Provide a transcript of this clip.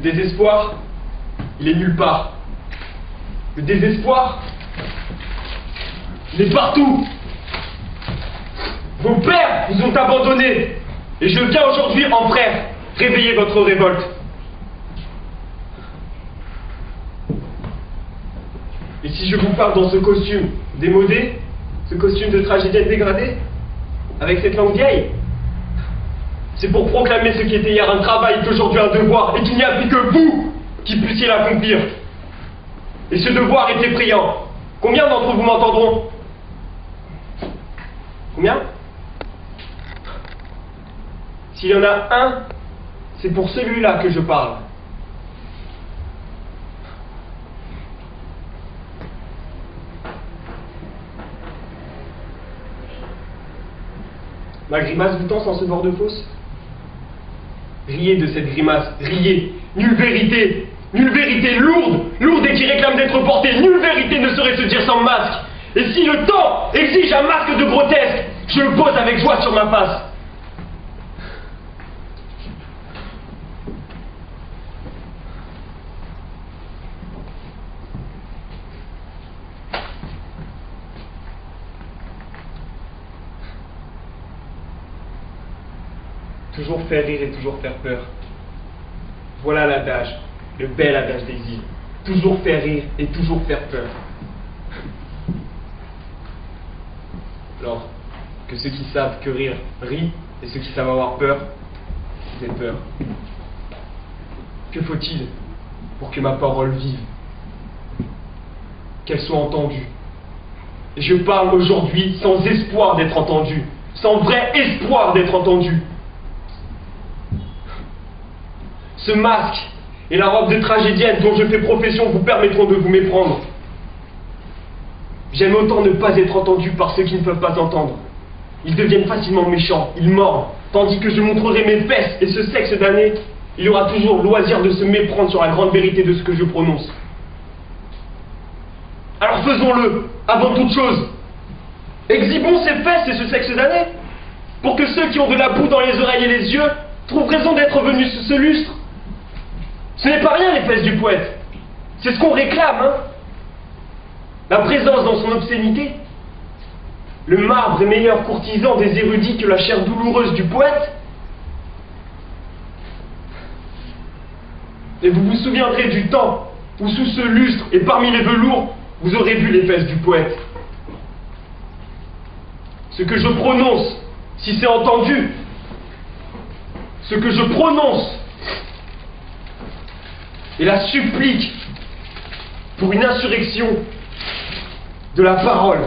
désespoir, il est nulle part. Le désespoir, il est partout. Vos pères vous ont abandonnés. Et je viens aujourd'hui en frère réveiller votre révolte. Et si je vous parle dans ce costume démodé, ce costume de tragédienne dégradée, avec cette langue vieille, c'est pour proclamer ce qui était hier un travail est aujourd'hui un devoir, et qu'il n'y a plus que vous qui puissiez l'accomplir. Et ce devoir est effrayant. Combien d'entre vous m'entendront? Combien? S'il y en a un, c'est pour celui-là que je parle. Ma grimace vous tend sans ce bord de fosse? Riez de cette grimace, riez. Nulle vérité, lourde, lourde et qui réclame d'être portée. Nulle vérité ne saurait se dire sans masque. Et si le temps exige un masque de grotesque, je le pose avec joie sur ma face. Toujours faire rire et toujours faire peur. Voilà l'adage, le bel adage des îles. Toujours faire rire et toujours faire peur. Alors, que ceux qui savent que rire rient, et ceux qui savent avoir peur, ils aient peur. Que faut-il pour que ma parole vive? Qu'elle soit entendue. Et je parle aujourd'hui sans espoir d'être entendu, sans vrai espoir d'être entendu. Ce masque et la robe de tragédienne dont je fais profession vous permettront de vous méprendre. J'aime autant ne pas être entendu par ceux qui ne peuvent pas entendre. Ils deviennent facilement méchants, ils mordent, tandis que je montrerai mes fesses et ce sexe damné, il y aura toujours loisir de se méprendre sur la grande vérité de ce que je prononce. Alors faisons-le, avant toute chose. Exhibons ces fesses et ce sexe damné, pour que ceux qui ont de la boue dans les oreilles et les yeux trouvent raison d'être venus sous ce lustre. Ce n'est pas rien les fesses du poète. C'est ce qu'on réclame, hein. La présence dans son obscénité. Le marbre est meilleur courtisan des érudits que la chair douloureuse du poète. Et vous vous souviendrez du temps où sous ce lustre et parmi les velours, vous aurez vu les fesses du poète. Ce que je prononce, si c'est entendu, ce que je prononce est la supplique pour une insurrection de la parole.